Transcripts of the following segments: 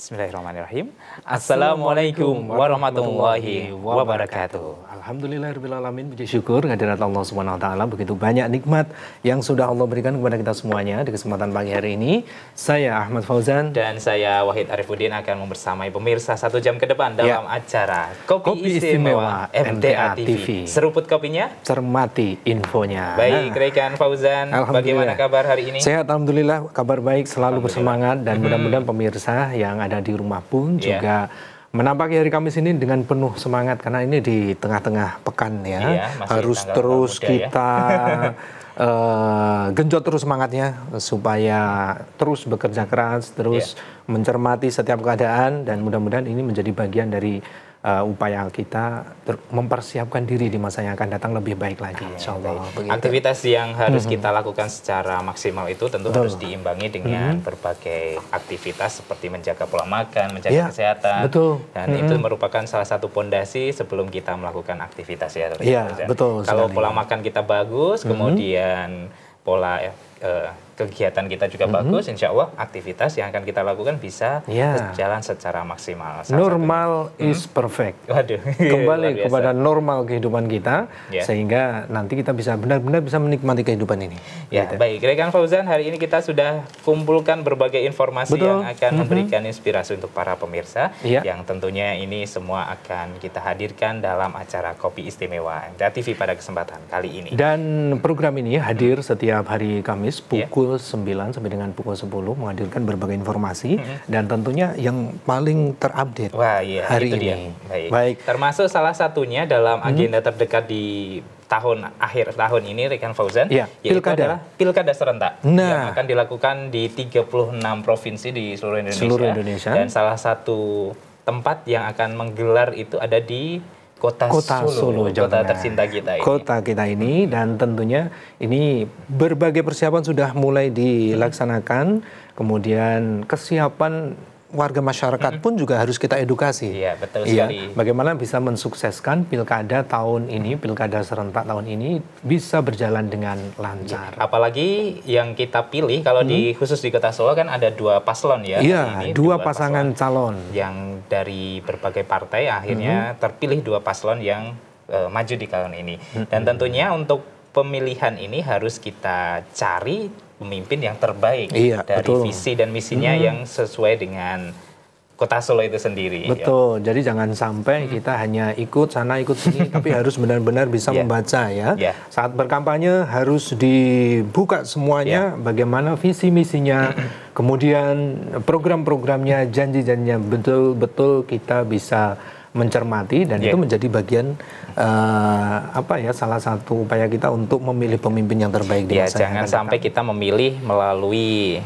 Bismillahirrahmanirrahim. Assalamualaikum warahmatullahi wabarakatuh. Alhamdulillahirrahmanirrahim. Puji syukur kehadirat Allah Subhanahu wa taala, begitu banyak nikmat yang sudah Allah berikan kepada kita semuanya. Di kesempatan pagi hari ini, saya Ahmad Fauzan dan saya Wahid Arifuddin akan membersamai pemirsa 1 jam ke depan dalam acara Kopi Istimewa MTA TV. Seruput kopinya, cermati infonya. Baik, rekan Fauzan, bagaimana kabar hari ini? Sehat, alhamdulillah, kabar baik, selalu bersemangat, dan mudah-mudahan pemirsa yang ada di rumah pun juga menampaki hari Kamis ini dengan penuh semangat, karena ini di tengah-tengah pekan ya, harus terus kita genjot terus semangatnya supaya terus bekerja keras, terus mencermati setiap keadaan, dan mudah-mudahan ini menjadi bagian dari upaya kita mempersiapkan diri di masa yang akan datang lebih baik lagi, insya Allah. Aktivitas yang harus kita lakukan secara maksimal itu tentu harus diimbangi dengan berbagai aktivitas seperti menjaga pola makan, menjaga kesehatan, dan itu merupakan salah satu pondasi sebelum kita melakukan aktivitas ya. Betul. Kalau pola makan kita bagus, kemudian pola kegiatan kita juga bagus, insya Allah aktivitas yang akan kita lakukan bisa berjalan secara maksimal. Normal is perfect. Waduh, kembali kepada normal kehidupan kita, sehingga nanti kita bisa benar-benar bisa menikmati kehidupan ini. Baik, rekan Fauzan, hari ini kita sudah kumpulkan berbagai informasi yang akan memberikan inspirasi untuk para pemirsa, yang tentunya ini semua akan kita hadirkan dalam acara Kopi Istimewa MTA TV pada kesempatan kali ini. Dan program ini hadir setiap hari Kamis pukul 9 sampai dengan pukul 10, menghadirkan berbagai informasi dan tentunya yang paling terupdate hari ini. Baik. Termasuk salah satunya dalam agenda terdekat di akhir tahun ini, rekan Fauzan, yaitu adalah Pilkada serentak yang akan dilakukan di 36 provinsi di seluruh Indonesia. Dan salah satu tempat yang akan menggelar itu ada di Kota Solo, kota tercinta kita ini. Kota kita ini, dan tentunya ini berbagai persiapan sudah mulai dilaksanakan, kemudian kesiapan warga masyarakat pun juga harus kita edukasi. Iya, betul sekali. Bagaimana bisa mensukseskan pilkada tahun ini, pilkada serentak tahun ini bisa berjalan dengan lancar. Apalagi yang kita pilih kalau khusus di Kota Solo kan ada 2 paslon ya. Iya, 2 pasangan calon yang dari berbagai partai, akhirnya terpilih 2 paslon yang maju di tahun ini. Dan tentunya untuk pemilihan ini harus kita cari pemimpin yang terbaik dari visi dan misinya yang sesuai dengan Kota Solo itu sendiri. Betul, jadi jangan sampai kita hanya ikut sana ikut sini, tapi harus benar-benar bisa membaca ya. Saat berkampanye harus dibuka semuanya, bagaimana visi misinya, kemudian program-programnya, janji-janjinya, betul-betul kita bisa mencermati, dan itu menjadi bagian salah satu upaya kita untuk memilih pemimpin yang terbaik di masa jangan sampai kita memilih melalui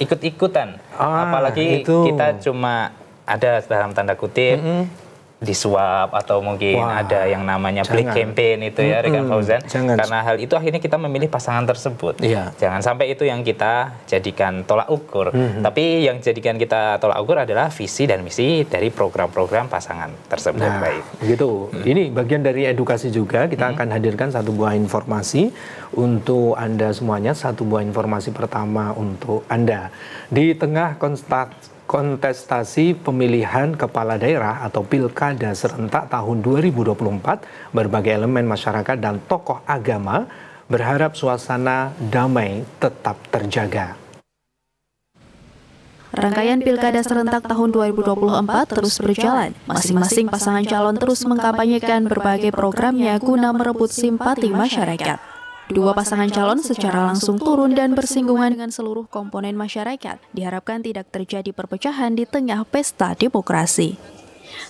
ikut-ikutan, apalagi kita cuma ada dalam tanda kutip disuap, atau mungkin ada yang namanya black campaign itu ya, rekan Fauzan. Karena hal itu akhirnya kita memilih pasangan tersebut. Jangan sampai itu yang kita jadikan tolak ukur. Tapi yang jadikan kita tolak ukur adalah visi dan misi dari program-program pasangan tersebut. Baik. Begitu. Ini bagian dari edukasi juga. Kita akan hadirkan satu buah informasi untuk Anda semuanya. Satu buah informasi pertama untuk Anda. Di tengah kontestasi pemilihan kepala daerah atau pilkada serentak tahun 2024, berbagai elemen masyarakat dan tokoh agama berharap suasana damai tetap terjaga. Rangkaian pilkada serentak tahun 2024 terus berjalan. Masing-masing pasangan calon terus mengkampanyekan berbagai programnya guna merebut simpati masyarakat. 2 pasangan calon secara langsung turun dan bersinggungan dengan seluruh komponen masyarakat. Diharapkan tidak terjadi perpecahan di tengah pesta demokrasi.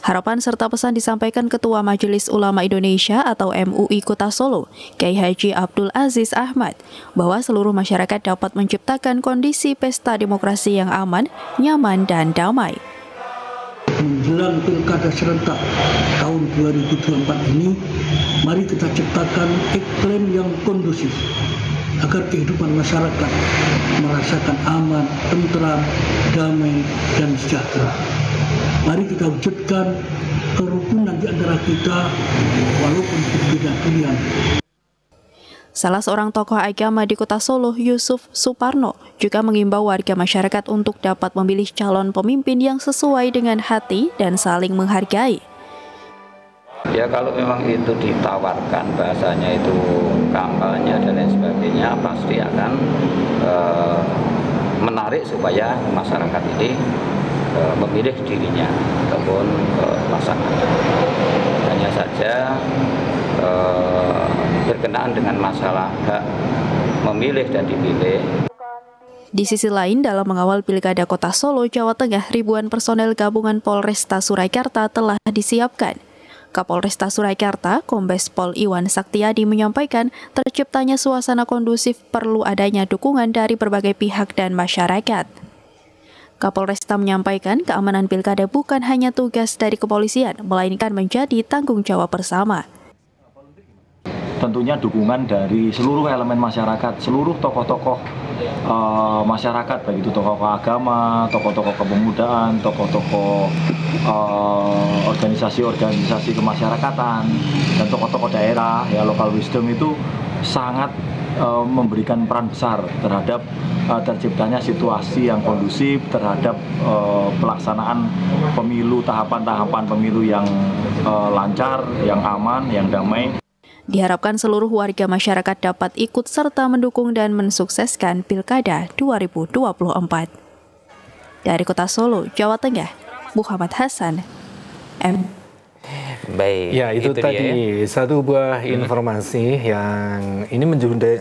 Harapan serta pesan disampaikan Ketua Majelis Ulama Indonesia atau MUI Kota Solo, Kiai Haji Abdul Aziz Ahmad, bahwa seluruh masyarakat dapat menciptakan kondisi pesta demokrasi yang aman, nyaman, dan damai. Menjelang pilkada serentak tahun 2024 ini, mari kita ciptakan iklim yang kondusif agar kehidupan masyarakat merasakan aman, tentram, damai, dan sejahtera. Mari kita wujudkan kerukunan di antara kita walaupun berbeda pilihan. Salah seorang tokoh agama di Kota Solo, Yusuf Suparno, juga mengimbau warga masyarakat untuk dapat memilih calon pemimpin yang sesuai dengan hati dan saling menghargai. Ya kalau memang itu ditawarkan bahasanya itu kampanye dan lain sebagainya, pasti akan menarik supaya masyarakat ini memilih dirinya ataupun pasangan. Hanya saja berkenaan dengan masalah hak memilih dan dipilih. Di sisi lain, dalam mengawal Pilkada Kota Solo, Jawa Tengah, ribuan personel gabungan Polresta Surakarta telah disiapkan. Kapolresta Surakarta, Kombes Pol Iwan Saktiadi menyampaikan terciptanya suasana kondusif perlu adanya dukungan dari berbagai pihak dan masyarakat. Kapolresta menyampaikan keamanan pilkada bukan hanya tugas dari kepolisian, melainkan menjadi tanggung jawab bersama. Tentunya dukungan dari seluruh elemen masyarakat, seluruh tokoh-tokoh masyarakat, baik itu tokoh agama, tokoh-tokoh kepemudaan, tokoh-tokoh organisasi-organisasi kemasyarakatan, dan tokoh-tokoh daerah, ya local wisdom itu sangat memberikan peran besar terhadap terciptanya situasi yang kondusif, terhadap pelaksanaan pemilu, tahapan-tahapan pemilu yang lancar, yang aman, yang damai. Diharapkan seluruh warga masyarakat dapat ikut serta mendukung dan mensukseskan Pilkada 2024. Dari Kota Solo, Jawa Tengah, Muhammad Hasan, Baik, ya itu tadi satu buah informasi yang ini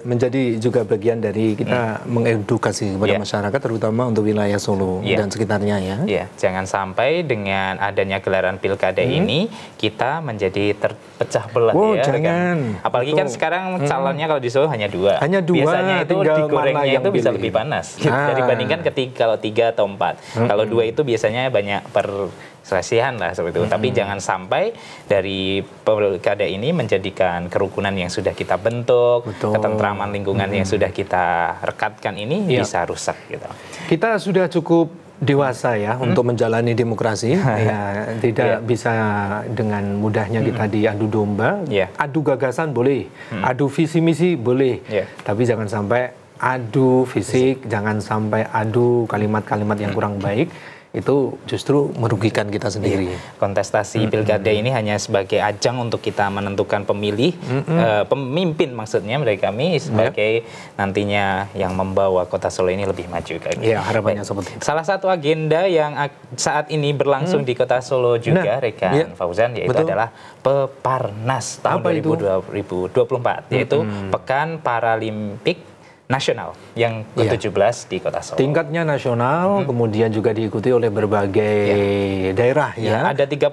menjadi juga bagian dari kita mengedukasi kepada masyarakat, terutama untuk wilayah Solo dan sekitarnya ya. Ya, jangan sampai dengan adanya gelaran pilkada ini kita menjadi terpecah belah ya. Jangan. Apalagi kan sekarang calonnya kalau di Solo hanya dua. Biasanya itu digorengnya itu bisa lebih panas dibandingkan kalau 3 atau 4. Kalau 2 itu biasanya banyak perselisihan lah seperti itu. Tapi jangan sampai dari pilkada ini menjadikan kerukunan yang sudah kita bentuk, ketentraman lingkungan yang sudah kita rekatkan ini bisa rusak gitu. Kita sudah cukup dewasa ya untuk menjalani demokrasi. Ya, tidak bisa dengan mudahnya kita diadu domba. Adu gagasan boleh, adu visi misi boleh, tapi jangan sampai adu fisik, jangan sampai adu kalimat-kalimat yang kurang baik. Itu justru merugikan kita sendiri. Kontestasi pilkada ini hanya sebagai ajang untuk kita menentukan pemilih, pemimpin maksudnya dari kami sebagai nantinya yang membawa Kota Solo ini lebih maju. Ya, harapannya seperti itu. Salah satu agenda yang saat ini berlangsung di Kota Solo juga, Rekan Fauzan, yaitu adalah Peparnas tahun 2024, yaitu Pekan Paralimpik Nasional yang ke-17 di Kota Solo. Tingkatnya nasional, kemudian juga diikuti oleh berbagai daerah ya. Ada 35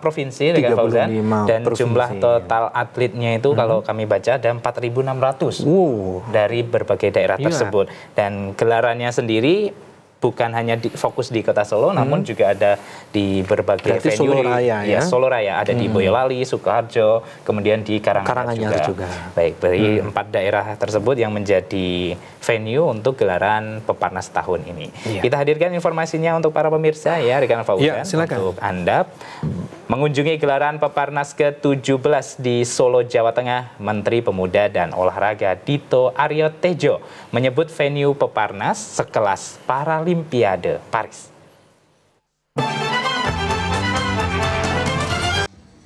provinsi dengan Fauzan, dan jumlah total atletnya itu kalau kami baca ada 4.600 dari berbagai daerah tersebut. Dan gelarannya sendiri bukan hanya fokus di Kota Solo, namun juga ada di berbagai venue. Solo Raya ya? Solo Raya ada di Boyolali, Sukoharjo, kemudian di Karanganyar juga. Baik, dari 4 daerah tersebut yang menjadi venue untuk gelaran Peparnas tahun ini. Kita hadirkan informasinya untuk para pemirsa ya, Rekan Fauzan, untuk Anda mengunjungi gelaran Peparnas ke-17 di Solo, Jawa Tengah. Menteri Pemuda dan Olahraga Dito Aryo Tejo menyebut venue Peparnas sekelas Paralimpiade Paris.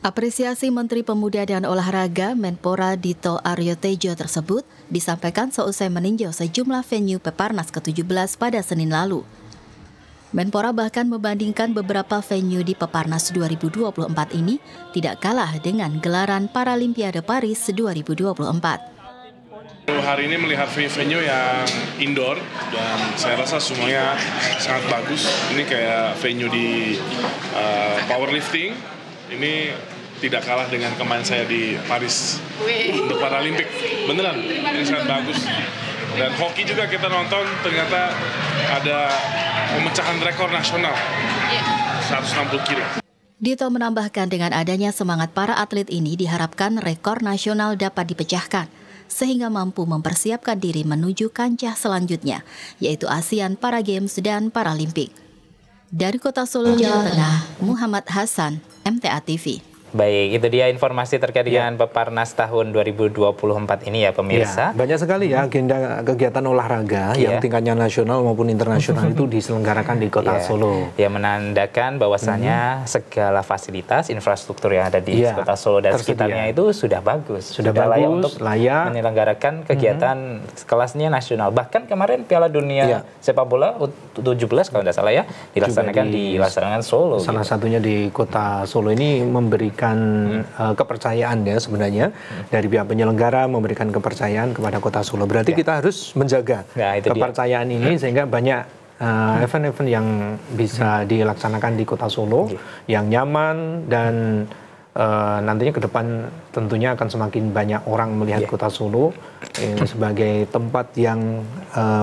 Apresiasi Menteri Pemuda dan Olahraga Menpora Dito Aryo Tejo tersebut disampaikan seusai meninjau sejumlah venue Peparnas ke-17 pada Senin lalu. Menpora bahkan membandingkan beberapa venue di Peparnas 2024 ini tidak kalah dengan gelaran Paralimpiade Paris 2024. Hari ini melihat venue yang indoor dan saya rasa semuanya sangat bagus. Ini kayak venue di powerlifting. Ini tidak kalah dengan kemarin saya di Paris untuk Paralimpik. Beneran, ini sangat bagus. Dan hoki juga kita nonton, ternyata ada pemecahan rekor nasional 160 kilo. Dito menambahkan dengan adanya semangat para atlet ini diharapkan rekor nasional dapat dipecahkan sehingga mampu mempersiapkan diri menuju kancah selanjutnya, yaitu ASEAN Para Games dan Paralimpik. Dari Kota Solo, Jawa Tengah, Muhammad Hasan, MTA TV. Baik, itu dia informasi terkait dengan Peparnas tahun 2024 ini ya pemirsa. Ya, banyak sekali ya agenda kegiatan olahraga yang tingkatnya nasional maupun internasional itu diselenggarakan di Kota Solo. Ya, menandakan bahwasannya segala fasilitas infrastruktur yang ada di Kota Solo dan sekitarnya itu sudah bagus. Sudah layak untuk menyelenggarakan kegiatan kelasnya nasional. Bahkan kemarin Piala Dunia sepak bola U17 kalau tidak salah ya dilaksanakan Solo. Salah satunya di Kota Solo ini memberikan kepercayaan ya sebenarnya dari pihak penyelenggara, memberikan kepercayaan kepada Kota Solo. Berarti kita harus menjaga kepercayaan ini sehingga banyak event-event yang bisa dilaksanakan di Kota Solo yang nyaman dan nantinya ke depan tentunya akan semakin banyak orang melihat Kota Solo sebagai tempat yang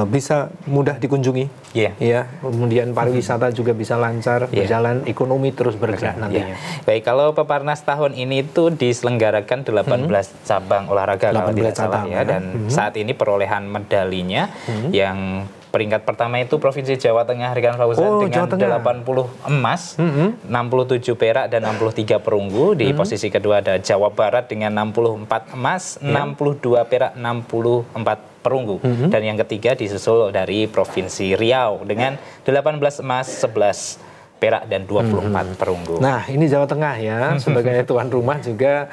bisa mudah dikunjungi. Ya, kemudian pariwisata juga bisa lancar berjalan, ekonomi terus bergerak nantinya. Baik, kalau Peparnas tahun ini itu diselenggarakan 18 cabang olahraga kalau tidak salah ya, dan saat ini perolehan medalinya yang peringkat pertama itu Provinsi Jawa Tengah Rikan Fauzan dengan 80 emas, 67 perak dan 63 perunggu. Di posisi kedua ada Jawa Barat dengan 64 emas, 62 perak, 64 perunggu. Dan yang ketiga disusul dari Provinsi Riau dengan 18 emas, 11 perak dan 24 perunggu. Nah, ini Jawa Tengah ya, sebagai tuan rumah juga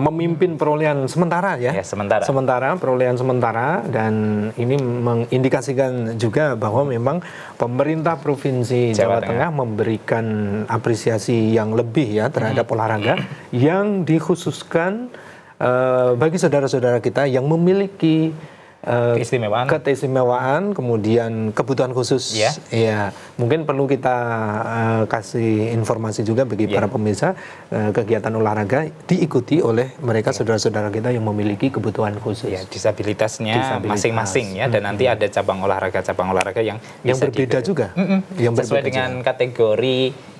memimpin perolehan sementara ya. Sementara perolehan sementara, dan ini mengindikasikan juga bahwa memang pemerintah Provinsi Jawa Tengah memberikan apresiasi yang lebih ya terhadap olahraga yang dikhususkan bagi saudara-saudara kita yang memiliki keistimewaan, kemudian kebutuhan khusus. Ya, mungkin perlu kita kasih informasi juga bagi para pemirsa, kegiatan olahraga diikuti oleh mereka saudara-saudara kita yang memiliki kebutuhan khusus. Ya, disabilitasnya masing-masing ya, dan nanti ada cabang olahraga yang berbeda juga. Yang sesuai dengan kategori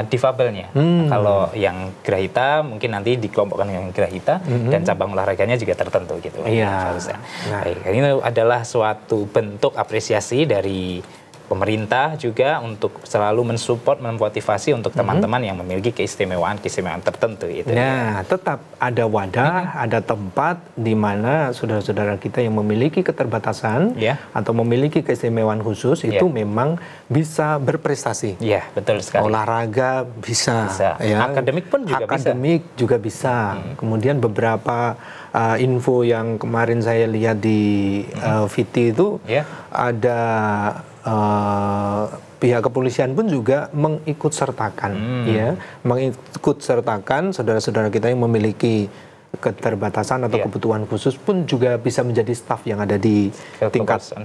difabelnya. Kalau yang grahita mungkin nanti dikelompokkan dengan grahita, dan cabang olahraganya juga tertentu gitu. Baik, ini adalah suatu bentuk apresiasi dari pemerintah juga untuk selalu mensupport, memotivasi untuk teman-teman yang memiliki keistimewaan tertentu itu. Nah, tetap ada wadah, ada tempat di mana saudara-saudara kita yang memiliki keterbatasan atau memiliki keistimewaan khusus itu memang bisa berprestasi. Iya, betul sekali. Olahraga bisa. Ya. Akademik pun juga bisa. Kemudian beberapa info yang kemarin saya lihat di VT itu ada pihak kepolisian pun juga mengikut sertakan saudara-saudara kita yang memiliki keterbatasan atau kebutuhan khusus pun juga bisa menjadi staf yang ada di tingkat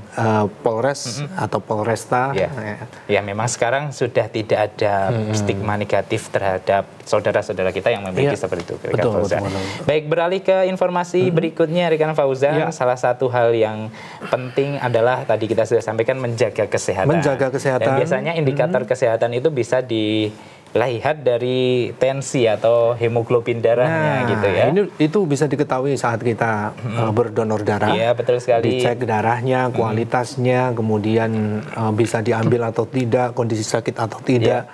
Polres atau Polresta. Ya, memang sekarang sudah tidak ada stigma negatif terhadap saudara-saudara kita yang memiliki seperti itu. Betul. Baik, beralih ke informasi berikutnya, Rikan Fauzan. Salah satu hal yang penting adalah tadi kita sudah sampaikan menjaga kesehatan. Dan biasanya indikator kesehatan itu bisa dilihat dari tensi atau hemoglobin darahnya gitu ya. Itu bisa diketahui saat kita berdonor darah. Iya, betul sekali. Dicek darahnya, kualitasnya, kemudian bisa diambil atau tidak, kondisi sakit atau tidak,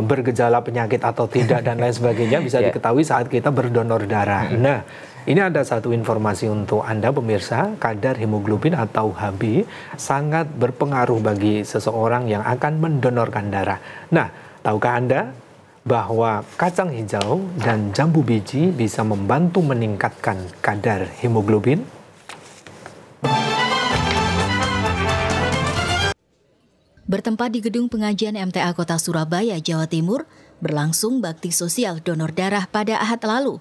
bergejala penyakit atau tidak, dan lain sebagainya bisa diketahui saat kita berdonor darah. Nah, ini ada satu informasi untuk Anda pemirsa, kadar hemoglobin atau HB sangat berpengaruh bagi seseorang yang akan mendonorkan darah. Nah, tahukah Anda bahwa kacang hijau dan jambu biji bisa membantu meningkatkan kadar hemoglobin? Bertempat di Gedung Pengajian MTA Kota Surabaya, Jawa Timur, berlangsung bakti sosial donor darah pada Ahad lalu.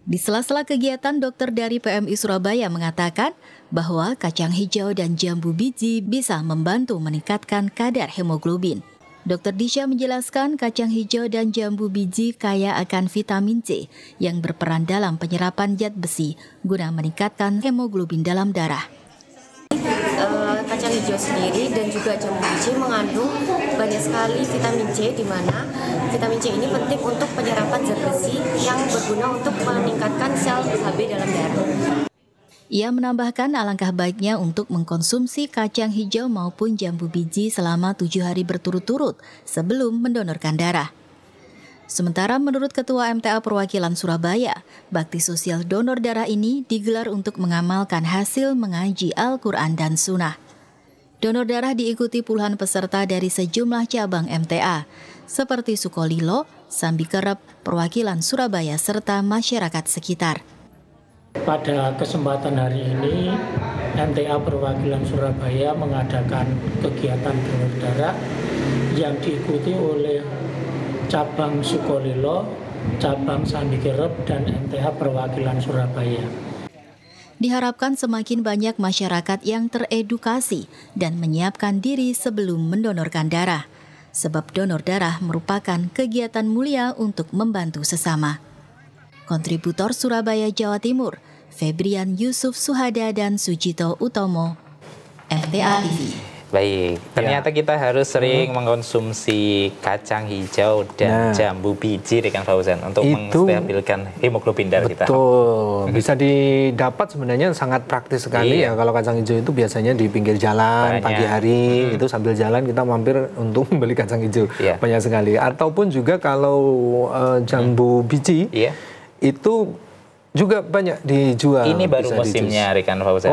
Di sela-sela kegiatan, dokter dari PMI Surabaya mengatakan bahwa kacang hijau dan jambu biji bisa membantu meningkatkan kadar hemoglobin. Dr. Disha menjelaskan kacang hijau dan jambu biji kaya akan vitamin C yang berperan dalam penyerapan zat besi guna meningkatkan hemoglobin dalam darah. Kacang hijau sendiri dan juga jambu biji mengandung banyak sekali vitamin C, di mana vitamin C ini penting untuk penyerapan zat besi yang berguna untuk meningkatkan sel HB dalam darah. Ia menambahkan alangkah baiknya untuk mengkonsumsi kacang hijau maupun jambu biji selama 7 hari berturut-turut sebelum mendonorkan darah. Sementara menurut Ketua MTA Perwakilan Surabaya, bakti sosial donor darah ini digelar untuk mengamalkan hasil mengaji Al-Quran dan Sunnah. Donor darah diikuti puluhan peserta dari sejumlah cabang MTA, seperti Sukolilo, Sambi Kerep, Perwakilan Surabaya, serta masyarakat sekitar. Pada kesempatan hari ini, MTA Perwakilan Surabaya mengadakan kegiatan donor darah yang diikuti oleh cabang Sukolilo, cabang Sambi Kerep, dan MTA Perwakilan Surabaya. Diharapkan semakin banyak masyarakat yang teredukasi dan menyiapkan diri sebelum mendonorkan darah, sebab donor darah merupakan kegiatan mulia untuk membantu sesama. Kontributor Surabaya, Jawa Timur, Febrian Yusuf Suhada dan Sujito Utomo, MTA TV. Baik, ternyata kita harus sering mengkonsumsi kacang hijau dan jambu biji, rekan Fauzan, untuk menstabilkan hemoglobin darah kita. Betul, bisa didapat sebenarnya sangat praktis sekali ya. Kalau kacang hijau itu biasanya di pinggir jalan, pagi hari, itu sambil jalan kita mampir untuk membeli kacang hijau, banyak sekali. Ataupun juga kalau jambu biji, itu juga banyak dijual. Ini baru musimnya, rekan Fauzan.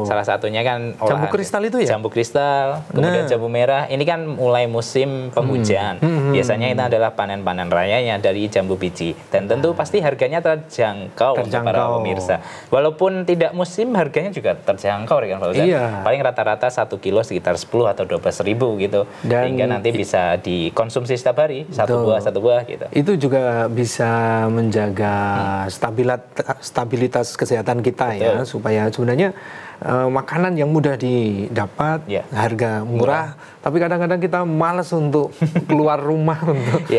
Salah satunya kan jambu kristal itu ya? Jambu kristal, kemudian jambu merah. Ini kan mulai musim penghujan. Biasanya itu adalah panen-panen rayanya dari jambu biji. Dan tentu pasti harganya terjangkau untuk para pemirsa. Walaupun tidak musim, harganya juga terjangkau, rekan Fauzan. Paling rata-rata 1 kilo sekitar 10 atau 12 ribu gitu. Sehingga nanti bisa dikonsumsi setiap hari, satu buah gitu. Itu juga bisa menjaga stabilitas kesehatan kita ya, supaya sebenarnya makanan yang mudah didapat, harga murah, tapi kadang-kadang kita malas untuk keluar rumah untuk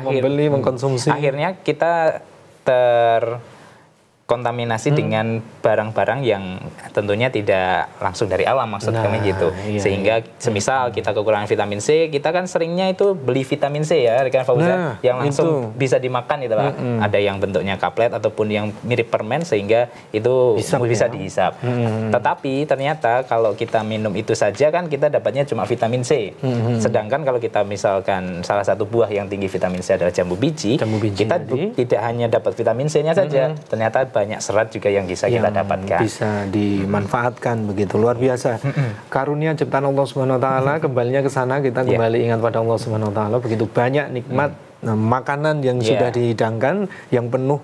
membeli, mengkonsumsi. Akhirnya kita terkontaminasi dengan barang-barang yang tentunya tidak langsung dari alam, maksud kami gitu. Sehingga semisal kita kekurangan vitamin C, kita kan seringnya itu beli vitamin C ya, rekan Fauzan, yang langsung bisa dimakan gitu lah. Ada yang bentuknya kaplet ataupun yang mirip permen, sehingga itu bisa dihisap. Tetapi ternyata kalau kita minum itu saja kan kita dapatnya cuma vitamin C. Sedangkan kalau kita misalkan salah satu buah yang tinggi vitamin C adalah jambu biji, kita tidak hanya dapat vitamin C-nya saja, ternyata banyak serat juga yang bisa kita dapatkan. Bisa dimanfaatkan, begitu luar biasa. Karunia ciptaan Allah Subhanahu wa taala, kembalinya ke sana kita kembali ingat pada Allah Subhanahu wa taala, begitu banyak nikmat makanan yang sudah dihidangkan yang penuh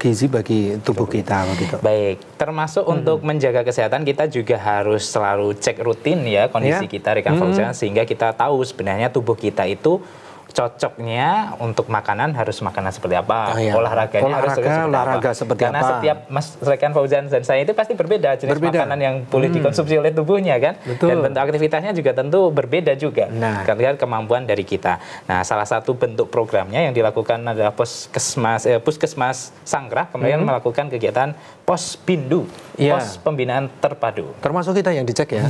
gizi bagi tubuh kita begitu. Baik, termasuk untuk menjaga kesehatan kita juga harus selalu cek rutin ya kondisi kita, rekan Fauzan, sehingga kita tahu sebenarnya tubuh kita itu cocoknya untuk makanan harus makanan seperti apa, olahraganya harus seperti apa. Karena setiap rekan Fauzan dan saya itu pasti berbeda jenis makanan yang boleh dikonsumsi oleh tubuhnya kan. Dan bentuk aktivitasnya juga tentu berbeda juga. Terlihat kemampuan dari kita. Nah, salah satu bentuk programnya yang dilakukan adalah Puskesmas Sangkrah kemarin melakukan kegiatan Posbindu, Pos Pembinaan Terpadu. Termasuk kita yang dicek ya.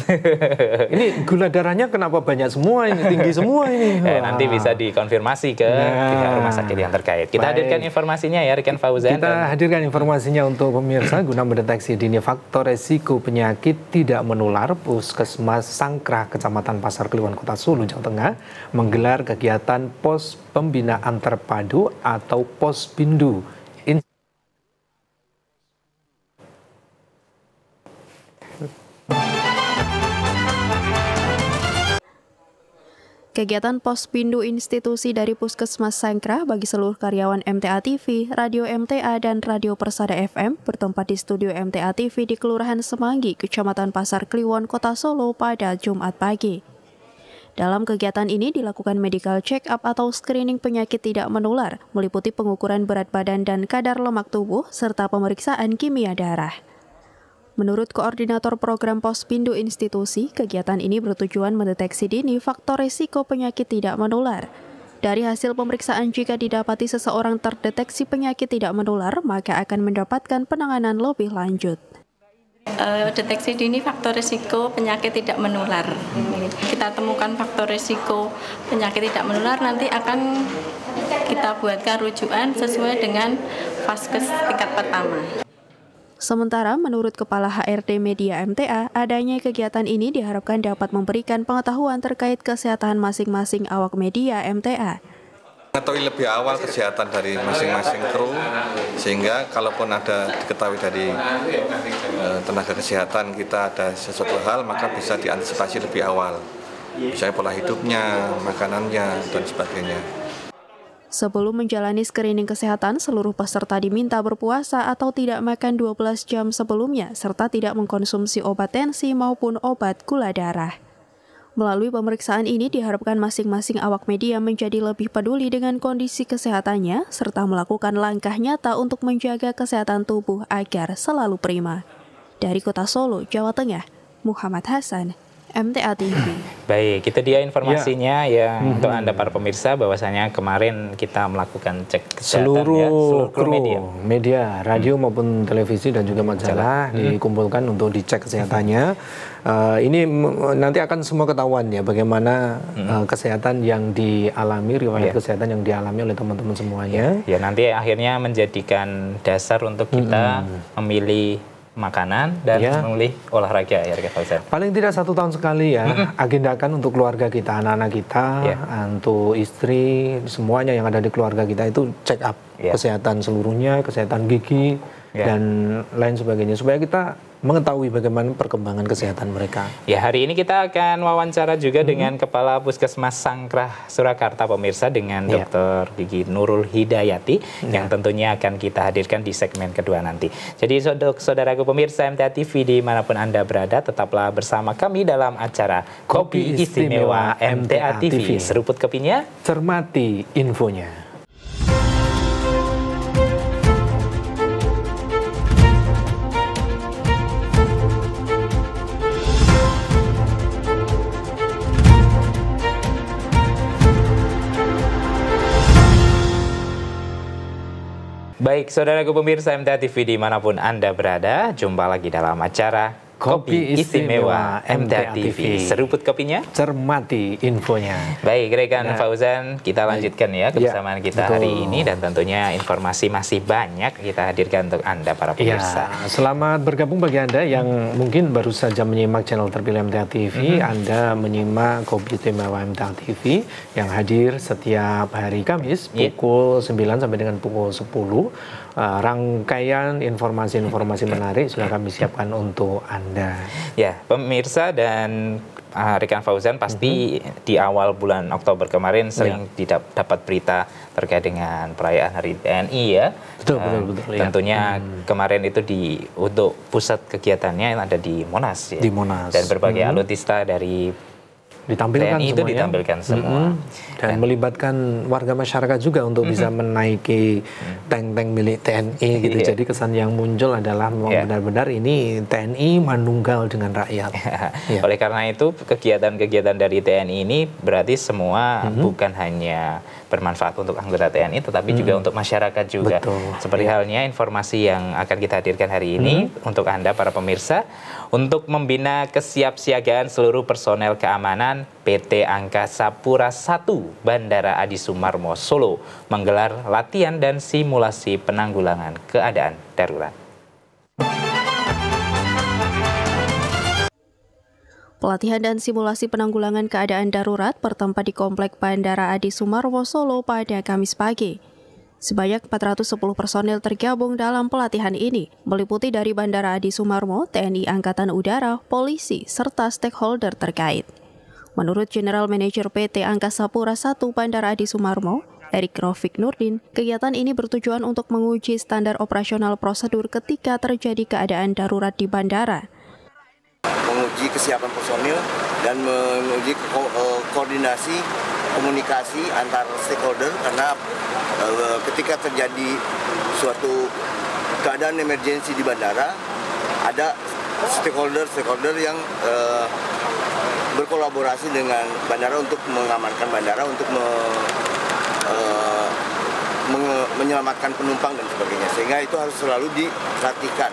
Ini gula darahnya kenapa banyak semua ini, tinggi semua ini. Nanti bisa dikonfirmasi ke pihak rumah sakit yang terkait. Kita hadirkan informasinya ya, rekan Fauzan. Kita hadirkan informasinya untuk pemirsa guna mendeteksi dini faktor resiko penyakit tidak menular. Puskesmas Sangkrah, Kecamatan Pasar Kliwon, Kota Solo, Jawa Tengah, menggelar kegiatan Pos Pembinaan Terpadu atau Posbindu. Kegiatan Posbindu institusi dari Puskesmas Sangkrah bagi seluruh karyawan MTA TV, Radio MTA, dan Radio Persada FM bertempat di studio MTA TV di Kelurahan Semanggi, Kecamatan Pasar Kliwon, Kota Solo pada Jumat pagi. Dalam kegiatan ini dilakukan medical check-up atau screening penyakit tidak menular, meliputi pengukuran berat badan dan kadar lemak tubuh, serta pemeriksaan kimia darah. Menurut Koordinator Program Posbindu Institusi, kegiatan ini bertujuan mendeteksi dini faktor risiko penyakit tidak menular. Dari hasil pemeriksaan, jika didapati seseorang terdeteksi penyakit tidak menular, maka akan mendapatkan penanganan lebih lanjut. Deteksi dini faktor risiko penyakit tidak menular. Kita temukan faktor risiko penyakit tidak menular, nanti akan kita buatkan rujukan sesuai dengan Vaskes tingkat pertama. Sementara menurut Kepala HRD Media MTA, adanya kegiatan ini diharapkan dapat memberikan pengetahuan terkait kesehatan masing-masing awak media MTA. Mengetahui lebih awal kesehatan dari masing-masing kru, sehingga kalaupun ada diketahui dari tenaga kesehatan kita ada sesuatu hal, maka bisa diantisipasi lebih awal. Misalnya pola hidupnya, makanannya, dan sebagainya. Sebelum menjalani screening kesehatan, seluruh peserta diminta berpuasa atau tidak makan 12 jam sebelumnya, serta tidak mengkonsumsi obat tensi maupun obat gula darah. Melalui pemeriksaan ini diharapkan masing-masing awak media menjadi lebih peduli dengan kondisi kesehatannya, serta melakukan langkah nyata untuk menjaga kesehatan tubuh agar selalu prima. Dari Kota Solo, Jawa Tengah, Muhammad Hasan, MTA TV. Baik, itu dia informasinya ya untuk Anda para pemirsa, bahwasanya kemarin kita melakukan cek kesehatan seluruh media, radio maupun televisi dan juga majalah dikumpulkan untuk dicek kesehatannya. Ini nanti akan semua ketahuan ya bagaimana kesehatan yang dialami, riwayat kesehatan yang dialami oleh teman-teman semuanya. Ya, nanti akhirnya menjadikan dasar untuk kita memilih makanan dan memilih olahraga ya, Fauzan. Paling tidak 1 tahun sekali ya, agendakan untuk keluarga kita, anak-anak kita, untuk istri, semuanya yang ada di keluarga kita itu check up kesehatan seluruhnya, kesehatan gigi dan lain sebagainya, supaya kita mengetahui bagaimana perkembangan kesehatan mereka. Ya, hari ini kita akan wawancara juga dengan Kepala Puskesmas Sangkrah Surakarta, pemirsa, dengan Dr. Gigi Nurul Hidayati yang tentunya akan kita hadirkan di segmen kedua nanti. Jadi saudaraku pemirsa MTA TV dimanapun Anda berada, tetaplah bersama kami dalam acara Kopi Istimewa MTA TV. Seruput kopinya, cermati infonya. Baik, saudaraku pemirsa MTA TV dimanapun Anda berada, jumpa lagi dalam acara Kopi Istimewa MTA TV. Seruput kopinya, cermati infonya. Baik, rekan Fauzan, kita lanjutkan ya kebersamaan kita hari ini, dan tentunya informasi masih banyak kita hadirkan untuk Anda para pemirsa. Selamat bergabung bagi Anda yang mungkin baru saja menyimak channel terpilih MTA TV. Anda menyimak Kopi Istimewa MTA TV yang hadir setiap hari Kamis pukul 9 sampai dengan pukul 10. Rangkaian informasi-informasi menarik sudah kami siapkan untuk Anda. Ya, pemirsa dan rekan Fauzan, pasti di awal bulan Oktober kemarin sering dapat berita terkait dengan perayaan Hari TNI ya. Betul. Tentunya kemarin itu untuk pusat kegiatannya ada di Monas ya. Di Monas. Dan berbagai alutsista dari ditampilkan TNI itu ditampilkan semua. Dan melibatkan warga masyarakat juga untuk bisa menaiki tank-tank milik TNI gitu. Jadi kesan yang muncul adalah benar-benar ini TNI manunggal dengan rakyat. Oleh karena itu kegiatan-kegiatan dari TNI ini berarti semua bukan hanya bermanfaat untuk anggota TNI, tetapi juga untuk masyarakat juga. Seperti halnya informasi yang akan kita hadirkan hari ini untuk Anda para pemirsa, untuk membina kesiapsiagaan seluruh personel keamanan, PT Angkasa Pura I Bandara Adi Sumarmo Solo menggelar latihan dan simulasi penanggulangan keadaan darurat. Pelatihan dan simulasi penanggulangan keadaan darurat bertempat di Komplek Bandara Adi Sumarmo Solo pada Kamis pagi. Sebanyak 410 personel tergabung dalam pelatihan ini, meliputi dari Bandara Adi Sumarmo, TNI Angkatan Udara, polisi, serta stakeholder terkait. Menurut General Manager PT Angkasa Pura I Bandara Adi Sumarmo, Erik Rofik Nurdin, kegiatan ini bertujuan untuk menguji standar operasional prosedur ketika terjadi keadaan darurat di bandara. Menguji kesiapan personil dan menguji koordinasi komunikasi antar stakeholder, karena ketika terjadi suatu keadaan emergensi di bandara, ada stakeholder yang berkolaborasi dengan bandara untuk mengamankan bandara, untuk menyelamatkan penumpang dan sebagainya, sehingga itu harus selalu diperhatikan.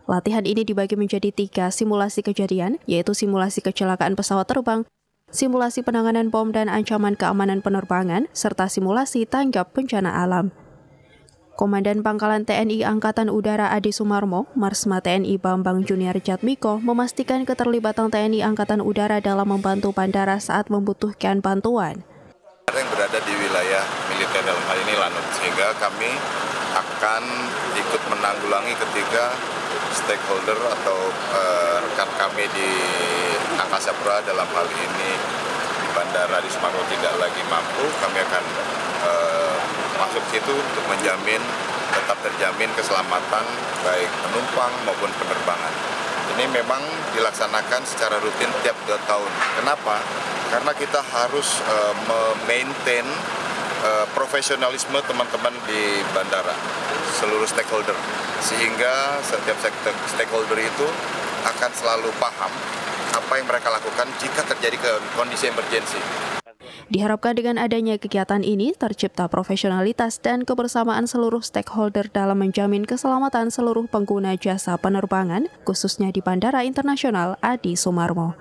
Latihan ini dibagi menjadi 3 simulasi kejadian, yaitu simulasi kecelakaan pesawat terbang, simulasi penanganan bom dan ancaman keamanan penerbangan, serta simulasi tanggap bencana alam. Komandan Pangkalan TNI Angkatan Udara Adi Sumarmo, Marsma TNI Bambang Junior Jatmiko, memastikan keterlibatan TNI Angkatan Udara dalam membantu bandara saat membutuhkan bantuan. Yang berada di wilayah wilayah militer dalam hal ini Lanut, sehingga kami akan ikut menanggulangi ketika stakeholder atau rekan kami di Angkasa Pura dalam hal ini di Bandara di Semarang tidak lagi mampu, kami akan masuk situ untuk menjamin tetap terjamin keselamatan baik penumpang maupun penerbangan. Ini memang dilaksanakan secara rutin tiap 2 tahun. Kenapa? Karena kita harus memaintain profesionalisme teman-teman di bandara, seluruh stakeholder, sehingga setiap stakeholder itu akan selalu paham apa yang mereka lakukan jika terjadi kondisi emergensi. Diharapkan dengan adanya kegiatan ini tercipta profesionalitas dan kebersamaan seluruh stakeholder dalam menjamin keselamatan seluruh pengguna jasa penerbangan, khususnya di Bandara Internasional Adi Sumarmo.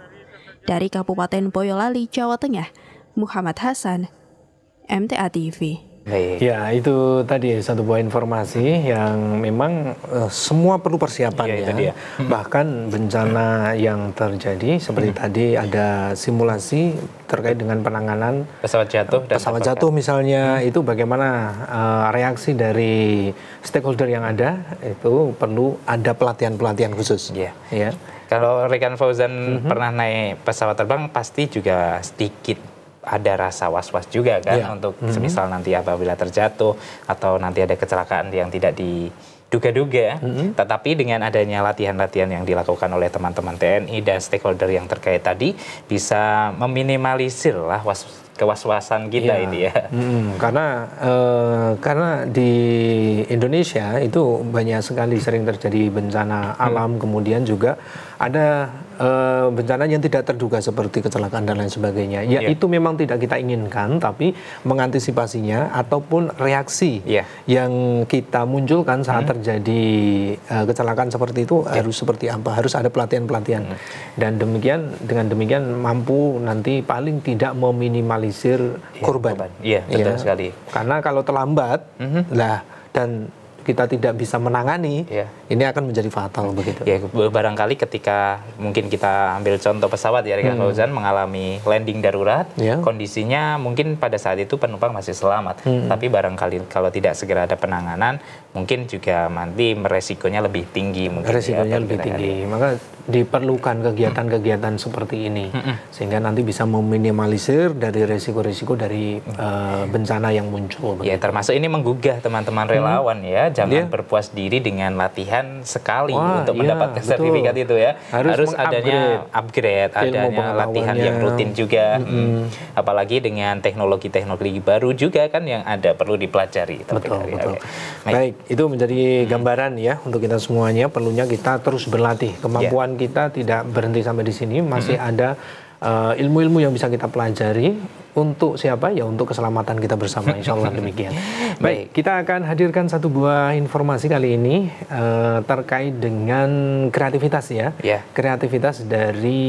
Dari Kabupaten Boyolali, Jawa Tengah, Muhammad Hasan, MTA TV. Ya, itu tadi satu buah informasi yang memang semua perlu persiapan ya. Bahkan bencana yang terjadi seperti tadi ada simulasi terkait dengan penanganan pesawat jatuh misalnya, itu bagaimana reaksi dari stakeholder yang ada, itu perlu ada pelatihan khusus. Ya. Kalau rekan Fauzan pernah naik pesawat terbang, pasti juga sedikit ada rasa was-was juga kan untuk semisal nanti apabila terjatuh atau nanti ada kecelakaan yang tidak diduga-duga. Tetapi dengan adanya latihan-latihan yang dilakukan oleh teman-teman TNI dan stakeholder yang terkait tadi bisa meminimalisir lah kewaswasan kita ini ya. Karena di Indonesia itu banyak sekali sering terjadi bencana alam, kemudian juga ada bencana yang tidak terduga seperti kecelakaan dan lain sebagainya. Itu memang tidak kita inginkan, tapi mengantisipasinya ataupun reaksi yang kita munculkan saat terjadi kecelakaan seperti itu harus seperti apa? Harus ada pelatihan-pelatihan. Dan dengan demikian mampu nanti paling tidak meminimalisir korban. Iya, betul sekali. Karena kalau terlambat dan kita tidak bisa menangani, ini akan menjadi fatal begitu. Ya, barangkali ketika mungkin kita ambil contoh pesawat ya, rekan Fauzan mengalami landing darurat, kondisinya mungkin pada saat itu penumpang masih selamat, tapi barangkali kalau tidak segera ada penanganan, mungkin juga nanti resikonya lebih tinggi. Resikonya lebih tinggi, maka diperlukan kegiatan-kegiatan seperti ini, sehingga nanti bisa meminimalisir dari resiko-resiko dari bencana yang muncul. Ya, termasuk ini menggugah teman-teman relawan ya, jangan berpuas diri dengan latihan sekali untuk mendapatkan sertifikat itu ya. Harus adanya upgrade, adanya latihan yang rutin juga. Apalagi dengan teknologi-teknologi baru juga kan yang ada perlu dipelajari. Betul. Baik, itu menjadi gambaran ya untuk kita semuanya. Perlunya kita terus berlatih. Kemampuan kita tidak berhenti sampai di sini, masih ada ilmu-ilmu yang bisa kita pelajari. Untuk siapa? Ya untuk keselamatan kita bersama, insya Allah demikian. Baik, kita akan hadirkan satu buah informasi kali ini terkait dengan kreativitas ya. Kreativitas dari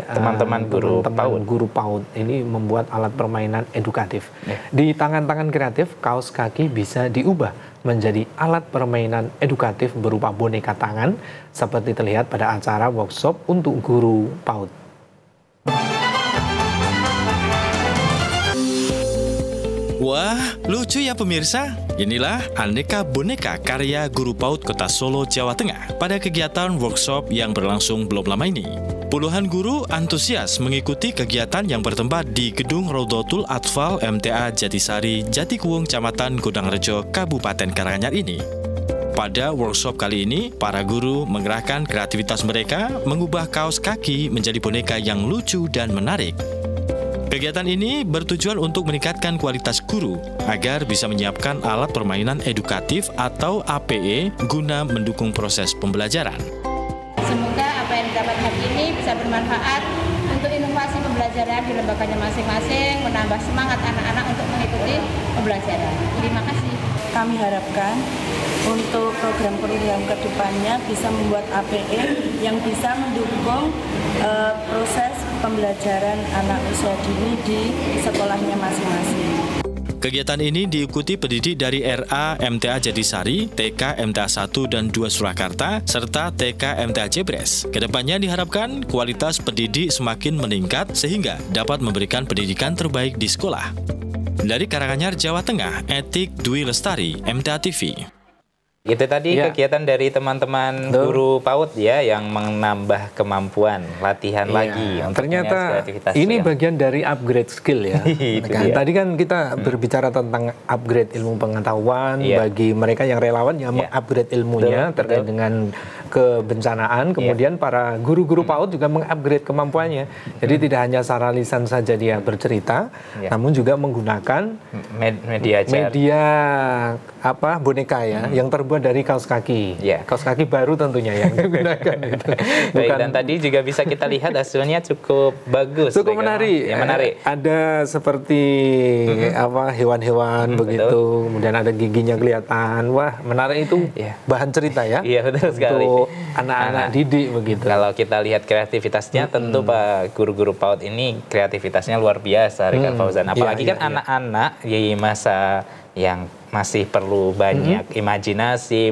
teman-teman guru PAUD. Ini membuat alat permainan edukatif. Di tangan-tangan kreatif, kaos kaki bisa diubah menjadi alat permainan edukatif berupa boneka tangan seperti terlihat pada acara workshop untuk guru PAUD. Wah, lucu ya pemirsa. Inilah aneka boneka karya guru PAUD Kota Solo, Jawa Tengah pada kegiatan workshop yang berlangsung belum lama ini. Puluhan guru antusias mengikuti kegiatan yang bertempat di Gedung Rodotul Atfal MTA Jatisari, Jatikuwung, Kecamatan Godangrejo, Kabupaten Karanganyar ini. Pada workshop kali ini, para guru mengerahkan kreativitas mereka mengubah kaos kaki menjadi boneka yang lucu dan menarik. Kegiatan ini bertujuan untuk meningkatkan kualitas guru agar bisa menyiapkan alat permainan edukatif atau APE guna mendukung proses pembelajaran. Semoga apa yang didapat hari ini bisa bermanfaat untuk inovasi pembelajaran di lembaganya masing-masing, menambah semangat anak-anak untuk mengikuti pembelajaran. Terima kasih. Kami harapkan untuk program kurikulum ke depannya bisa membuat APE yang bisa mendukung proses pembelajaran anak usia dini di sekolahnya masing-masing. Kegiatan ini diikuti pendidik dari RA MTA Jatisari, TK MTA 1 dan 2 Surakarta, serta TK MTA Jebres. Kedepannya diharapkan kualitas pendidik semakin meningkat sehingga dapat memberikan pendidikan terbaik di sekolah. Dari Karanganyar, Jawa Tengah, Etik Dwi Lestari, MTA TV. Itu tadi kegiatan dari teman-teman guru PAUD ya, yang menambah kemampuan, latihan lagi. Ternyata ini bagian dari upgrade skill ya. Tadi kan kita berbicara tentang upgrade ilmu pengetahuan bagi mereka yang relawan yang mengupgrade ilmunya terkait dengan kebencanaan. Kemudian para guru-guru PAUD juga mengupgrade kemampuannya. Jadi tidak hanya secara lisan saja dia bercerita, namun juga menggunakan media boneka ya, yang terbuat dari kaos kaki. Kaos kaki baru tentunya yang digunakan itu. Baik, dan tadi juga bisa kita lihat hasilnya cukup bagus. Cukup menarik. Menarik. Ada seperti hewan-hewan begitu, kemudian ada giginya kelihatan. Wah, menarik itu bahan cerita ya. Iya, betul sekali. Untuk anak-anak didik begitu. Kalau kita lihat kreativitasnya, tentu Pak guru-guru PAUD ini kreativitasnya luar biasa, Rekan Fauzan. Apalagi kan anak-anak di masa yang masih perlu banyak imajinasi,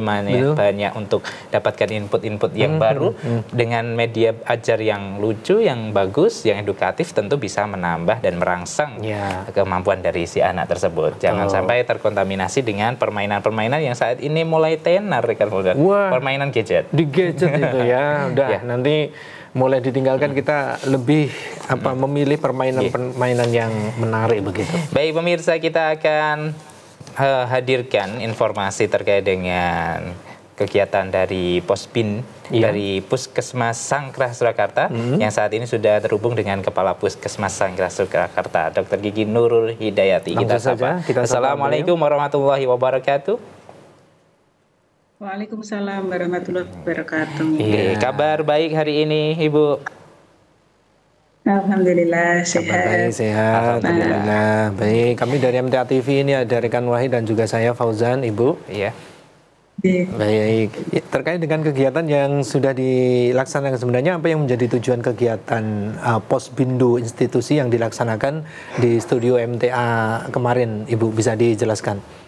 banyak untuk dapatkan input-input yang baru. Dengan media ajar yang lucu, yang bagus, yang edukatif, tentu bisa menambah dan merangsang kemampuan dari si anak tersebut. Jangan sampai terkontaminasi dengan permainan-permainan yang saat ini mulai tenar, Rekan Fauzan. Permainan gadget. Di gadget itu ya, udah nanti mulai ditinggalkan, kita lebih memilih permainan-permainan yang menarik begitu. Baik pemirsa, kita akan hadirkan informasi terkait dengan kegiatan dari Pospin dari Puskesmas Sangkrah Surakarta yang saat ini sudah terhubung dengan Kepala Puskesmas Sangkrah Surakarta, Dr. Gigi Nurul Hidayati. Kita sapa. Assalamualaikum warahmatullahi wabarakatuh. Waalaikumsalam warahmatullahi wabarakatuh. Kabar baik hari ini, Ibu? Alhamdulillah sehat. Sehat. Alhamdulillah. Baik, kami dari MTA TV ini ada Rekan Wahid dan juga saya Fauzan, Ibu. Iya. Baik, terkait dengan kegiatan yang sudah dilaksanakan, sebenarnya apa yang menjadi tujuan kegiatan Posbindu institusi yang dilaksanakan di studio MTA kemarin, Ibu, bisa dijelaskan?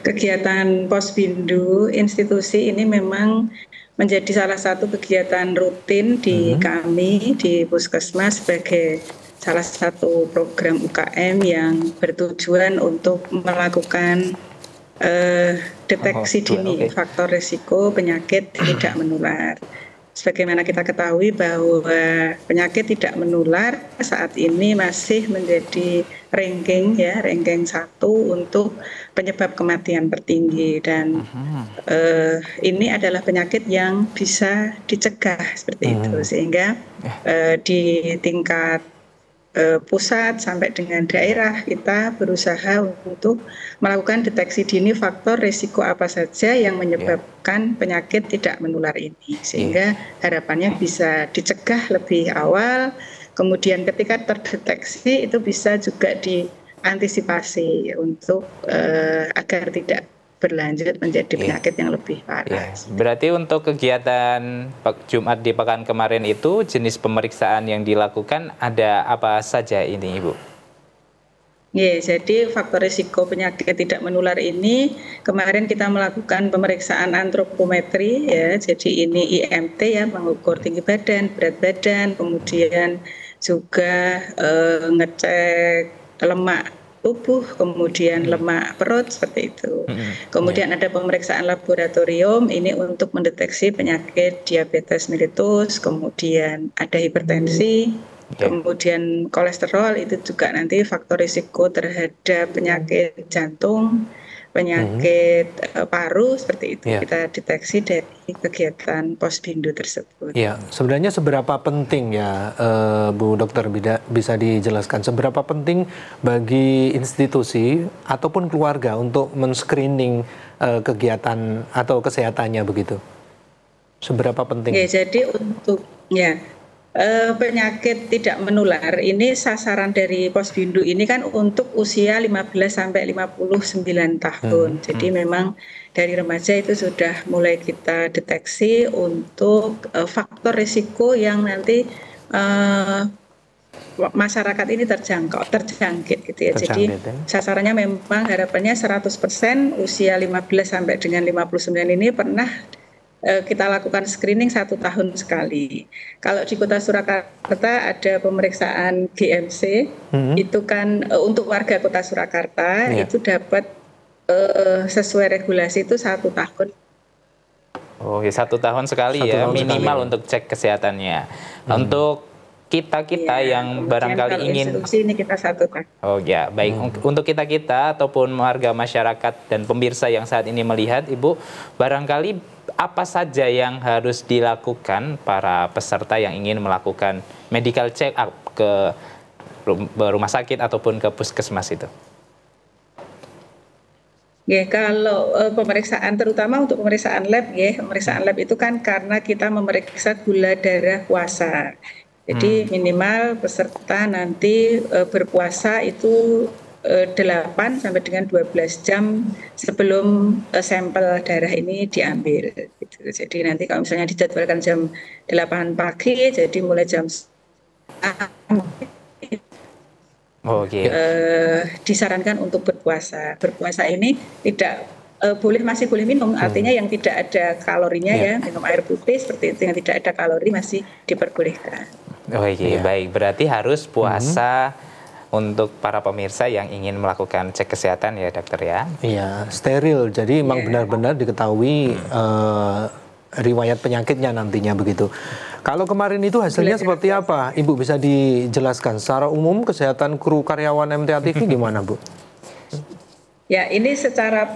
Kegiatan Posbindu institusi ini memang menjadi salah satu kegiatan rutin di kami di Puskesmas sebagai salah satu program UKM yang bertujuan untuk melakukan deteksi dini faktor risiko penyakit tidak menular. Sebagaimana kita ketahui bahwa penyakit tidak menular saat ini masih menjadi ranking 1 untuk penyebab kematian tertinggi, dan ini adalah penyakit yang bisa dicegah seperti itu, sehingga di tingkat pusat sampai dengan daerah kita berusaha untuk melakukan deteksi dini faktor risiko apa saja yang menyebabkan penyakit tidak menular ini, sehingga harapannya bisa dicegah lebih awal, kemudian ketika terdeteksi itu bisa juga diantisipasi untuk agar tidak berlanjut menjadi penyakit yang lebih parah. Berarti untuk kegiatan Jumat di pekan kemarin itu jenis pemeriksaan yang dilakukan ada apa saja ini, Ibu? Jadi faktor risiko penyakit tidak menular ini kemarin kita melakukan pemeriksaan antropometri ya. Jadi ini IMT ya, mengukur tinggi badan, berat badan, kemudian juga ngecek lemak tubuh, kemudian lemak perut seperti itu. Kemudian ada pemeriksaan laboratorium ini untuk mendeteksi penyakit diabetes mellitus, kemudian ada hipertensi, kemudian kolesterol, itu juga nanti faktor risiko terhadap penyakit jantung, penyakit paru seperti itu kita deteksi dari kegiatan Posbindu tersebut. Ya, sebenarnya seberapa penting ya Bu Dokter bisa dijelaskan seberapa penting bagi institusi ataupun keluarga untuk men-screening kegiatan atau kesehatannya begitu? Seberapa penting? Jadi untuk penyakit tidak menular ini sasaran dari Posbindu ini kan untuk usia 15 sampai 59 tahun. Jadi memang dari remaja itu sudah mulai kita deteksi untuk faktor risiko yang nanti masyarakat ini terjangkit gitu ya. Jadi sasarannya memang harapannya 100% usia 15 sampai dengan 59 ini pernah kita lakukan screening 1 tahun sekali. Kalau di Kota Surakarta ada pemeriksaan GMC, itu kan untuk warga Kota Surakarta itu dapat sesuai regulasi itu 1 tahun. Oh ya, 1 tahun sekali ya minimal untuk cek kesehatannya. Untuk kita yang barangkali ingin ini kita 1 tahun. Oh ya, baik. Untuk kita ataupun warga masyarakat dan pemirsa yang saat ini melihat, Ibu, barangkali apa saja yang harus dilakukan para peserta yang ingin melakukan medical check up ke rumah sakit ataupun ke puskesmas itu? Ya, kalau pemeriksaan terutama untuk pemeriksaan lab pemeriksaan lab itu kan karena kita memeriksa gula darah puasa. Jadi minimal peserta nanti berpuasa itu 8 sampai dengan 12 jam sebelum sampel darah ini diambil. Gitu. Jadi nanti kalau misalnya dijadwalkan jam 8 pagi, jadi mulai jam disarankan untuk berpuasa. Berpuasa ini tidak masih boleh minum, artinya yang tidak ada kalorinya ya, minum air putih seperti itu yang tidak ada kalori masih diperbolehkan. Baik. Berarti harus puasa untuk para pemirsa yang ingin melakukan cek kesehatan ya, dokter ya. Iya, steril. Jadi memang benar-benar diketahui riwayat penyakitnya nantinya begitu. Kalau kemarin itu hasilnya seperti apa? Ibu bisa dijelaskan secara umum kesehatan kru karyawan MTA TV gimana, Bu? Ya, ini secara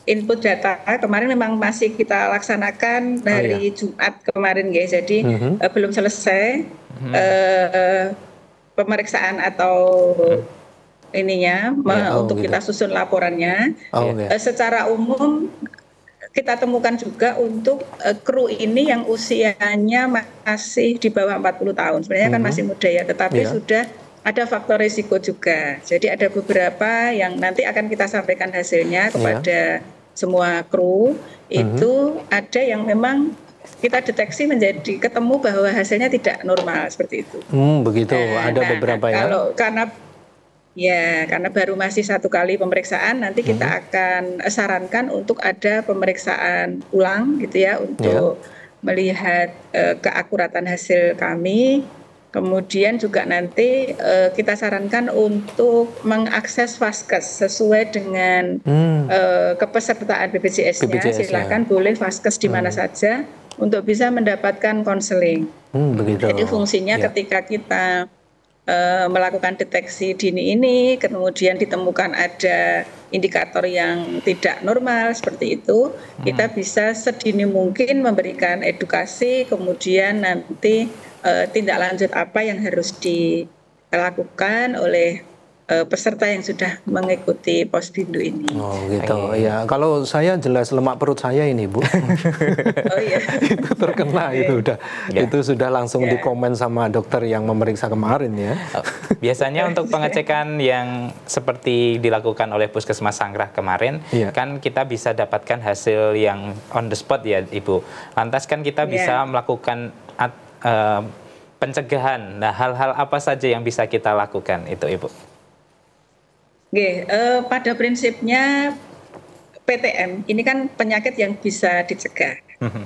input data kemarin memang masih kita laksanakan dari Jumat kemarin ya. Jadi belum selesai pemeriksaan atau untuk kita susun laporannya. Secara umum kita temukan juga untuk kru ini yang usianya masih di bawah 40 tahun. Sebenarnya kan masih muda ya, tetapi sudah ada faktor risiko juga. Jadi ada beberapa yang nanti akan kita sampaikan hasilnya kepada semua kru. Itu ada yang memang kita deteksi ketemu bahwa hasilnya tidak normal seperti itu. Begitu, ada beberapa ya. Karena baru masih 1 kali pemeriksaan, nanti kita akan sarankan untuk ada pemeriksaan ulang gitu ya, untuk melihat keakuratan hasil kami. Kemudian juga nanti kita sarankan untuk mengakses Vaskes sesuai dengan kepesertaan BPJS-nya. Silakan boleh Vaskes di mana saja untuk bisa mendapatkan konseling. Jadi fungsinya ketika kita melakukan deteksi dini ini, kemudian ditemukan ada indikator yang tidak normal seperti itu, kita bisa sedini mungkin memberikan edukasi, kemudian nanti tindak lanjut apa yang harus dilakukan oleh peserta yang sudah mengikuti Posbindu ini. Oh gitu, ya. Kalau saya jelas lemak perut saya ini, Bu. Itu terkena itu udah. Itu sudah langsung dikomen sama dokter yang memeriksa kemarin ya. Biasanya untuk pengecekan yang seperti dilakukan oleh Puskesmas Sanggrah kemarin, kan kita bisa dapatkan hasil yang on the spot ya, Ibu. Lantas kan kita bisa melakukan pencegahan. Nah, hal-hal apa saja yang bisa kita lakukan itu, Ibu? Pada prinsipnya PTM ini kan penyakit yang bisa dicegah.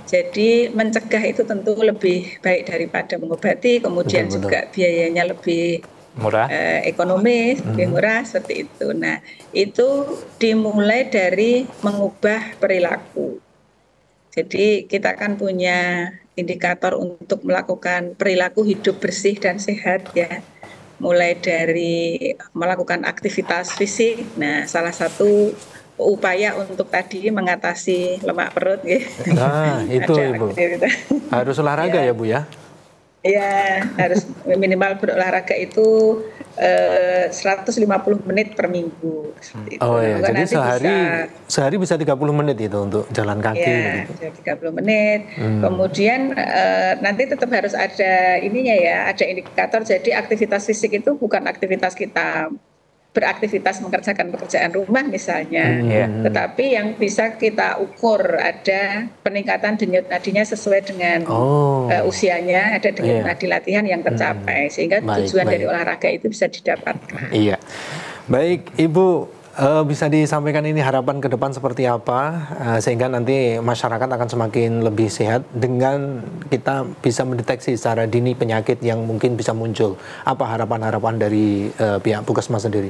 Jadi mencegah itu tentu lebih baik daripada mengobati, kemudian juga biayanya lebih murah, ekonomis, lebih murah seperti itu. Nah, itu dimulai dari mengubah perilaku. Jadi kita kan punya indikator untuk melakukan perilaku hidup bersih dan sehat ya. Mulai dari melakukan aktivitas fisik. Nah, salah satu upaya untuk tadi mengatasi lemak perut ya. Nah, itu Ibu. Harus olahraga ya, Bu ya? Iya, harus minimal berolahraga itu 150 menit per minggu. Jadi sehari bisa 30 menit itu untuk jalan kaki. Ya, 30 menit. Kemudian nanti tetap harus ada ininya ya, ada indikator. Jadi aktivitas fisik itu bukan aktivitas kita beraktivitas mengerjakan pekerjaan rumah misalnya, tetapi yang bisa kita ukur ada peningkatan denyut nadinya sesuai dengan usianya, ada denyut nadi latihan yang tercapai, sehingga tujuan dari olahraga itu bisa didapatkan. Iya, baik Ibu Bisa disampaikan ini harapan ke depan seperti apa, sehingga nanti masyarakat akan semakin lebih sehat dengan kita bisa mendeteksi secara dini penyakit yang mungkin bisa muncul. Apa harapan-harapan dari pihak Puskesmas sendiri?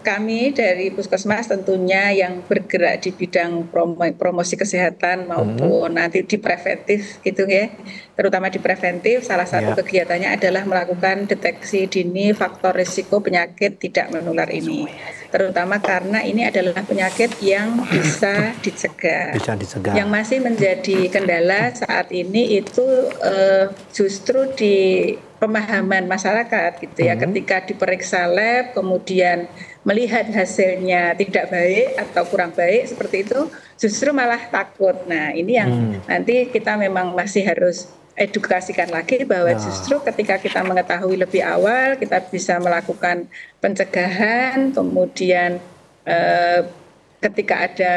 Kami dari Puskesmas tentunya yang bergerak di bidang promosi kesehatan maupun nanti di preventif gitu ya, terutama di preventif, salah satu kegiatannya adalah melakukan deteksi dini faktor risiko penyakit tidak menular ini, terutama karena ini adalah penyakit yang bisa dicegah. Yang masih menjadi kendala saat ini itu justru di pemahaman masyarakat gitu ya, ketika diperiksa lab kemudian melihat hasilnya tidak baik atau kurang baik seperti itu, justru malah takut. Nah ini yang nanti kita memang masih harus edukasikan lagi bahwa justru ketika kita mengetahui lebih awal kita bisa melakukan pencegahan, kemudian ketika ada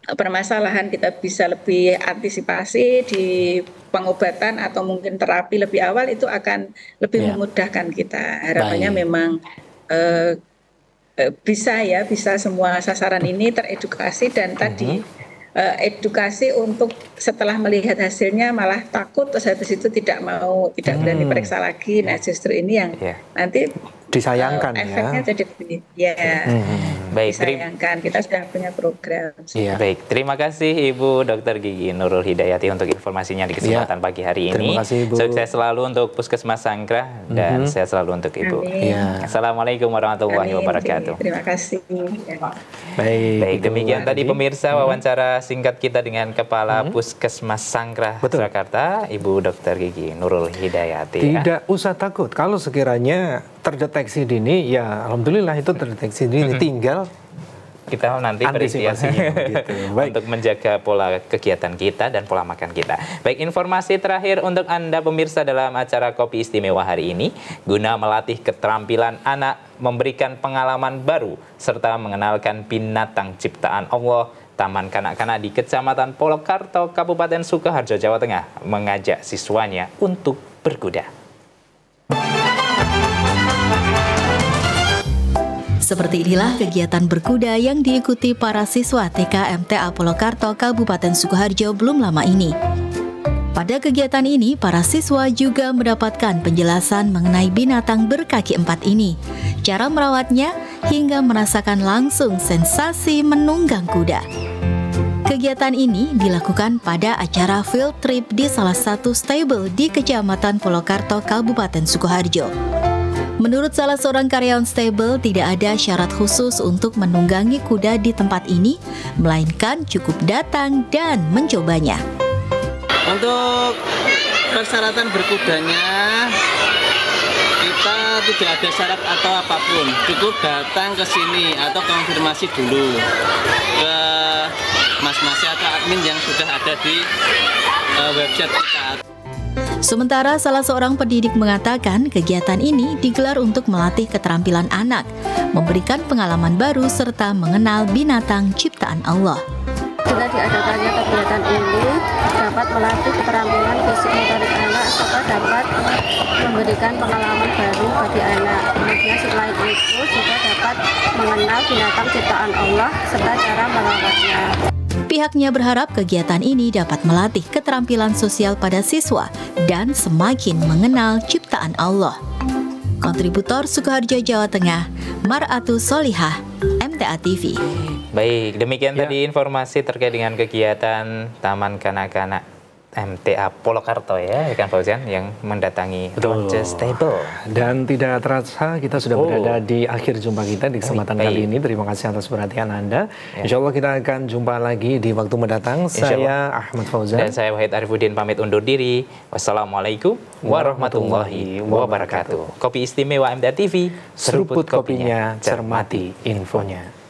permasalahan kita bisa lebih antisipasi di pengobatan atau mungkin terapi lebih awal, itu akan lebih memudahkan kita. Harapannya memang bisa semua sasaran ini teredukasi dan tadi edukasi untuk setelah melihat hasilnya malah takut terus habis itu tidak berani periksa lagi. Nah justru ini yang nanti disayangkan efeknya jadi begini. Baik, disayangkan. Kita sudah punya program. Baik, terima kasih Ibu Dr. Gigi Nurul Hidayati untuk informasinya di kesempatan pagi hari ini. Terima kasih, Ibu. Sukses selalu untuk Puskesmas Sangkrah dan sehat selalu untuk Ibu. Assalamualaikum warahmatullahi wabarakatuh. Terima kasih. Baik, demikian tadi pemirsa wawancara singkat kita dengan Kepala Puskesmas Sangkrah Surakarta, Ibu Dr. Gigi Nurul Hidayati. Tidak usah takut kalau sekiranya terdeteksi dini, ya alhamdulillah itu terdeteksi dini, tinggal kita nanti berikhtiar untuk menjaga pola kegiatan kita dan pola makan kita. Baik, informasi terakhir untuk Anda pemirsa dalam acara Kopi Istimewa hari ini, guna melatih keterampilan anak memberikan pengalaman baru serta mengenalkan binatang ciptaan Allah, Taman Kanak-Kanak di Kecamatan Polokarto, Kabupaten Sukoharjo, Jawa Tengah mengajak siswanya untuk berkuda. Seperti inilah kegiatan berkuda yang diikuti para siswa TK MTA Polokarto, Kabupaten Sukoharjo belum lama ini. Pada kegiatan ini, para siswa juga mendapatkan penjelasan mengenai binatang berkaki 4 ini, cara merawatnya, hingga merasakan langsung sensasi menunggang kuda. Kegiatan ini dilakukan pada acara field trip di salah satu stable di Kecamatan Polokarto, Kabupaten Sukoharjo. Menurut salah seorang karyawan stable, tidak ada syarat khusus untuk menunggangi kuda di tempat ini, melainkan cukup datang dan mencobanya. Untuk persyaratan berkudanya, kita tidak ada syarat atau apapun, cukup datang ke sini atau konfirmasi dulu ke mas-masnya atau admin yang sudah ada di website kita. Sementara salah seorang pendidik mengatakan kegiatan ini digelar untuk melatih keterampilan anak, memberikan pengalaman baru serta mengenal binatang ciptaan Allah. Dengan diadakannya kegiatan ini dapat melatih keterampilan fisik motorik anak serta dapat memberikan pengalaman baru bagi anak. Kemudian selain itu juga dapat mengenal binatang ciptaan Allah serta cara merawatnya. Pihaknya berharap kegiatan ini dapat melatih keterampilan sosial pada siswa dan semakin mengenal ciptaan Allah. Kontributor Sukoharjo, Jawa Tengah, Mar'atus Solihah, MTA TV. Baik, demikian tadi informasi terkait dengan kegiatan Taman Kanak-Kanak MTA Polokarto ya, Ikan Fauzan, yang mendatangi Roche Stable. Dan tidak terasa kita sudah berada di akhir jumpa kita di kesempatan kali ini. Terima kasih atas perhatian Anda. Insya Allah kita akan jumpa lagi di waktu mendatang. Saya Ahmad Fauzan. Dan saya Wahid Arifuddin pamit undur diri. Wassalamualaikum warahmatullahi wabarakatuh. Kopi Istimewa MTA TV, seruput kopinya, cermati infonya.